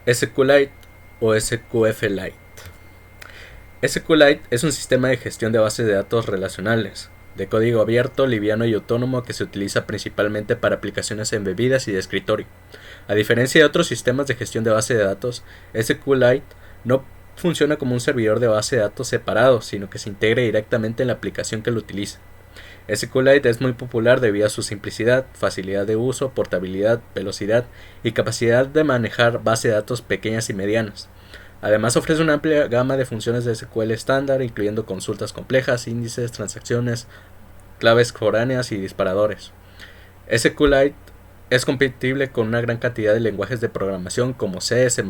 SQLite o SQFlite. SQLite es un sistema de gestión de bases de datos relacionales, de código abierto, liviano y autónomo que se utiliza principalmente para aplicaciones embebidas y de escritorio. A diferencia de otros sistemas de gestión de base de datos, SQLite no funciona como un servidor de base de datos separado, sino que se integra directamente en la aplicación que lo utiliza. SQLite es muy popular debido a su simplicidad, facilidad de uso, portabilidad, velocidad y capacidad de manejar bases de datos pequeñas y medianas. Además ofrece una amplia gama de funciones de SQL estándar, incluyendo consultas complejas, índices, transacciones, claves foráneas y disparadores. SQLite es compatible con una gran cantidad de lenguajes de programación como C, C++,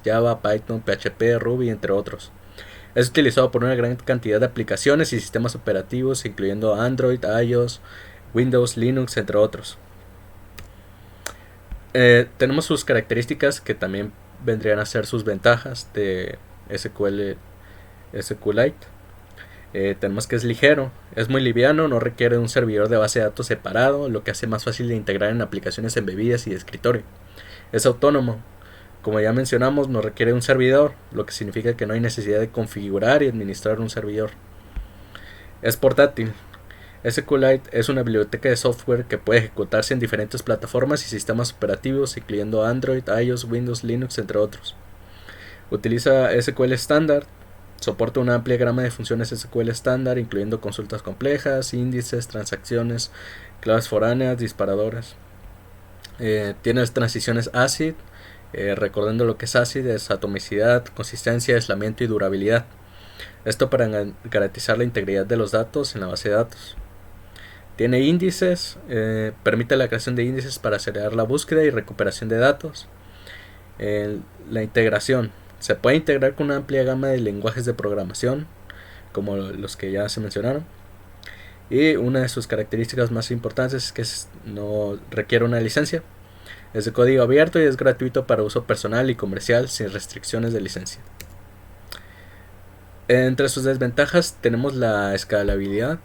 Java, Python, PHP, Ruby, entre otros. Es utilizado por una gran cantidad de aplicaciones y sistemas operativos, incluyendo Android, iOS, Windows, Linux, entre otros. Tenemos sus características que también vendrían a ser sus ventajas de SQLite. Tenemos que es ligero, es muy liviano, no requiere un servidor de base de datos separado, lo que hace más fácil de integrar en aplicaciones embebidas y de escritorio. Es autónomo, como ya mencionamos, no requiere un servidor, lo que significa que no hay necesidad de configurar y administrar un servidor. Es portátil. SQLite es una biblioteca de software que puede ejecutarse en diferentes plataformas y sistemas operativos, incluyendo Android, iOS, Windows, Linux, entre otros. Utiliza SQL estándar, soporta una amplia gama de funciones SQL estándar, incluyendo consultas complejas, índices, transacciones, claves foráneas, disparadores. Tiene transiciones ACID, recordando lo que es ACID, es atomicidad, consistencia, aislamiento y durabilidad. Esto para garantizar la integridad de los datos en la base de datos. Tiene índices, permite la creación de índices para acelerar la búsqueda y recuperación de datos. La integración. Se puede integrar con una amplia gama de lenguajes de programación, como los que ya se mencionaron. Y una de sus características más importantes es que no requiere una licencia. Es de código abierto y es gratuito para uso personal y comercial sin restricciones de licencia. Entre sus desventajas tenemos la escalabilidad.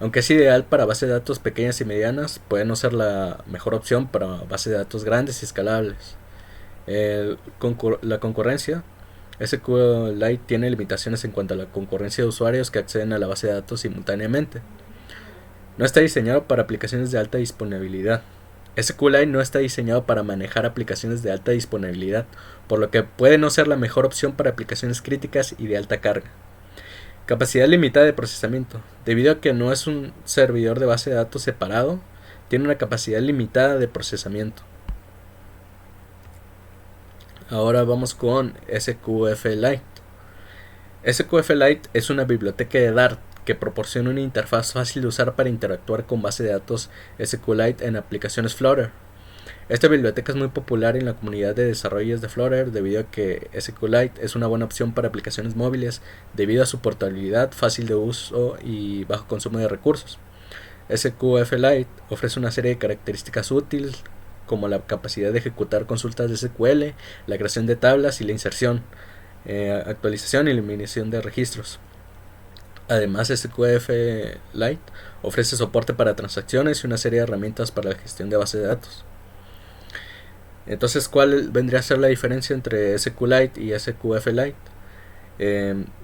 Aunque es ideal para bases de datos pequeñas y medianas, puede no ser la mejor opción para bases de datos grandes y escalables. La concurrencia. SQLite tiene limitaciones en cuanto a la concurrencia de usuarios que acceden a la base de datos simultáneamente. No está diseñado para aplicaciones de alta disponibilidad. SQLite no está diseñado para manejar aplicaciones de alta disponibilidad, por lo que puede no ser la mejor opción para aplicaciones críticas y de alta carga. Capacidad limitada de procesamiento. Debido a que no es un servidor de base de datos separado, tiene una capacidad limitada de procesamiento. Ahora vamos con SQFlite. SQFlite es una biblioteca de Dart que proporciona una interfaz fácil de usar para interactuar con base de datos SQLite en aplicaciones Flutter. Esta biblioteca es muy popular en la comunidad de desarrolladores de Flutter debido a que SQLite es una buena opción para aplicaciones móviles debido a su portabilidad, fácil de uso y bajo consumo de recursos. SQFlite ofrece una serie de características útiles como la capacidad de ejecutar consultas de SQL, la creación de tablas y la inserción, actualización y eliminación de registros. Además, SQFlite ofrece soporte para transacciones y una serie de herramientas para la gestión de bases de datos. Entonces, ¿cuál vendría a ser la diferencia entre SQLite y SQFlite?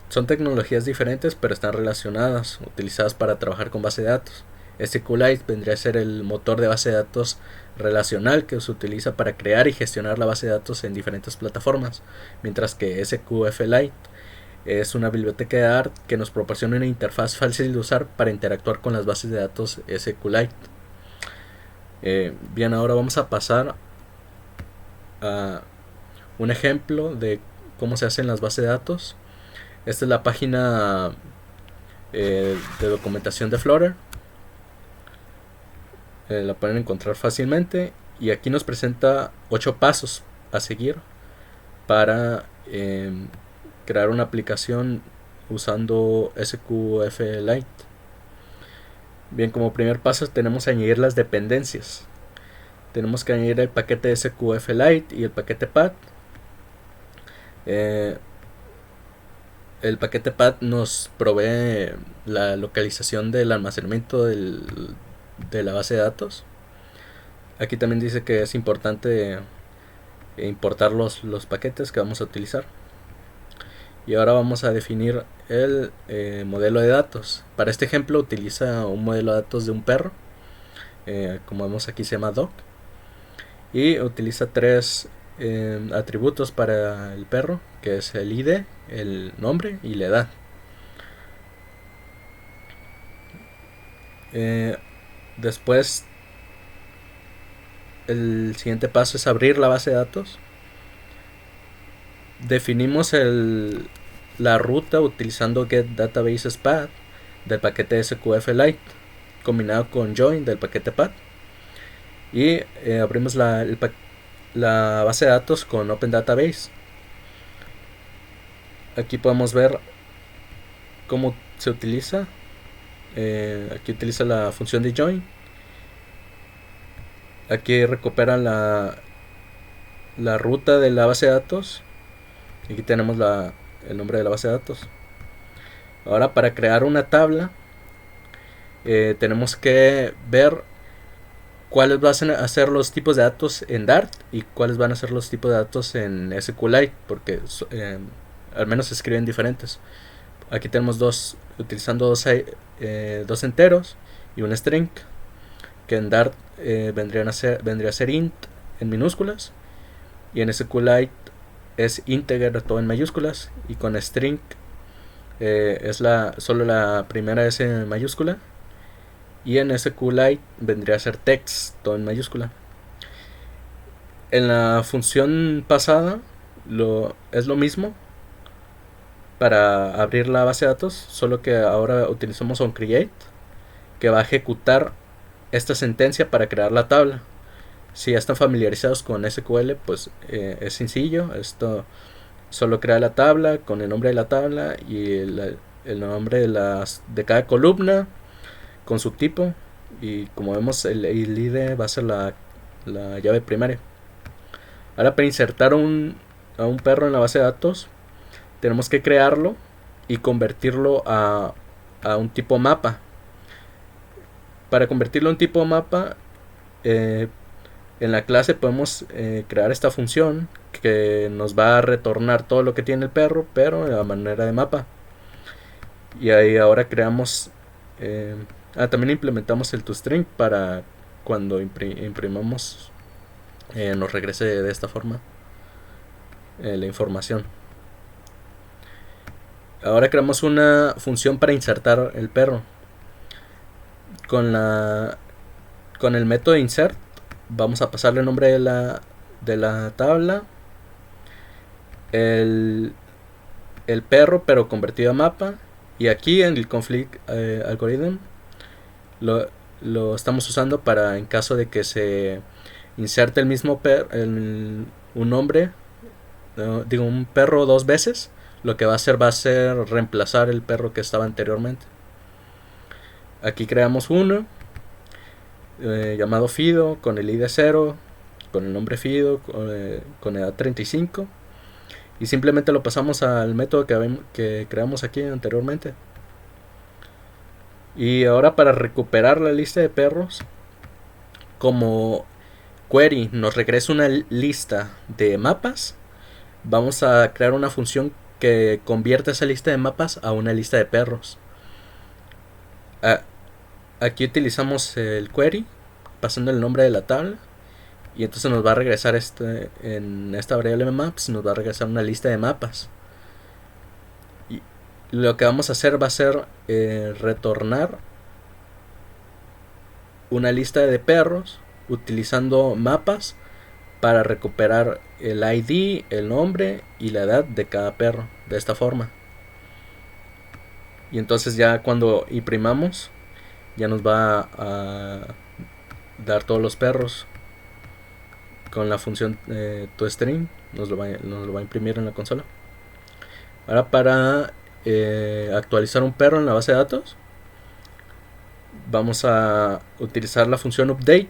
Son tecnologías diferentes, pero están relacionadas, utilizadas para trabajar con base de datos. SQLite vendría a ser el motor de base de datos relacional que se utiliza para crear y gestionar la base de datos en diferentes plataformas, mientras que SQFlite es una biblioteca de Dart que nos proporciona una interfaz fácil de usar para interactuar con las bases de datos SQLite. Bien, ahora vamos a pasar a un ejemplo de cómo se hacen las bases de datos. Esta es la página de documentación de Flutter. La pueden encontrar fácilmente y aquí nos presenta 8 pasos a seguir para crear una aplicación usando SQFlite. Bien, como primer paso tenemos que añadir las dependencias. Tenemos que añadir el paquete SQFlite y el paquete path. El paquete path nos provee la localización del almacenamiento de la base de datos. Aquí también dice que es importante importar los paquetes que vamos a utilizar. Y ahora vamos a definir el modelo de datos. Para este ejemplo utiliza un modelo de datos de un perro, como vemos aquí se llama dog, y utiliza tres atributos para el perro, que es el ID, el nombre y la edad. Después el siguiente paso es abrir la base de datos. Definimos la ruta utilizando getDatabasePath del paquete SQFLite combinado con join del paquete path, y abrimos la base de datos con Open Database. Aquí podemos ver cómo se utiliza. Aquí utiliza la función de join. Aquí recupera la ruta de la base de datos. Aquí tenemos el nombre de la base de datos. Ahora, para crear una tabla, tenemos que ver cuáles van a ser los tipos de datos en Dart y cuáles van a ser los tipos de datos en SQLite, porque al menos se escriben diferentes. Aquí tenemos utilizando dos enteros y un string, que en Dart vendría a ser int en minúsculas, y en SQLite es integer todo en mayúsculas, y con string solo la primera S en mayúscula, y en SQLite vendría a ser text todo en mayúscula. En la función pasada es lo mismo para abrir la base de datos, solo que ahora utilizamos onCreate, que va a ejecutar esta sentencia para crear la tabla. Si ya están familiarizados con SQL, pues es sencillo. Esto solo crea la tabla con el nombre de la tabla y el nombre de cada columna con su tipo, y como vemos el ID va a ser la llave primaria. Ahora, para insertar a un perro en la base de datos, tenemos que crearlo y convertirlo a un tipo mapa. Para convertirlo en tipo mapa, en la clase podemos crear esta función que nos va a retornar todo lo que tiene el perro, pero de manera de mapa. Y ahí ahora creamos también implementamos el toString para cuando imprimamos nos regrese de esta forma la información. Ahora creamos una función para insertar el perro. Con el método insert vamos a pasarle el nombre de la tabla, el perro pero convertido a mapa, y aquí en el conflict algorithm lo estamos usando para, en caso de que se inserte el mismo un nombre, un perro dos veces, lo que va a ser reemplazar el perro que estaba anteriormente. Aquí creamos uno llamado Fido con el ID 0, con el nombre Fido, con edad 35, y simplemente lo pasamos al método que creamos aquí anteriormente. Y ahora, para recuperar la lista de perros, como query nos regresa una lista de mapas, vamos a crear una función que convierta esa lista de mapas a una lista de perros. Aquí utilizamos el query pasando el nombre de la tabla, y entonces nos va a regresar en esta variable maps nos va a regresar una lista de mapas. Y lo que vamos a hacer va a ser retornar una lista de perros utilizando mapas para recuperar el ID, el nombre y la edad de cada perro, de esta forma. Y entonces ya cuando imprimamos, ya nos va a dar todos los perros con la función toString, nos lo va a imprimir en la consola. Ahora, para actualizar un perro en la base de datos, vamos a utilizar la función update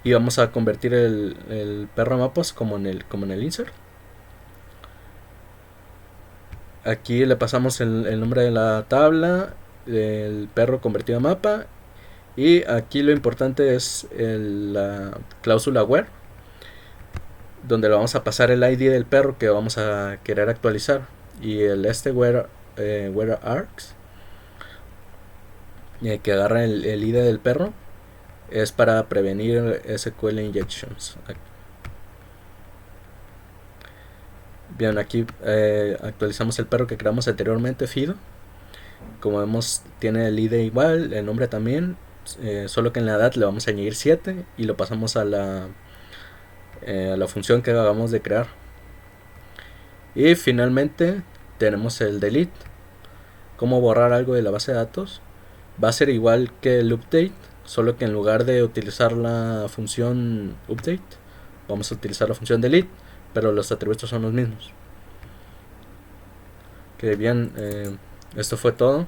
y vamos a convertir el perro a mapas como en el insert. Aquí le pasamos el nombre de la tabla, el perro convertido a mapa, y aquí lo importante es la cláusula where. donde le vamos a pasar el ID del perro que vamos a querer actualizar, y el where args, que agarra el ID del perro, es para prevenir SQL injections. Bien, aquí actualizamos el perro que creamos anteriormente, Fido. Como vemos, tiene el ID igual, el nombre también, solo que en la edad le vamos a añadir 7 y lo pasamos a la función que acabamos de crear. Y finalmente tenemos el delete. Cómo borrar algo de la base de datos. Va a ser igual que el update, solo que en lugar de utilizar la función update, vamos a utilizar la función delete, pero los atributos son los mismos. Que bien, esto fue todo.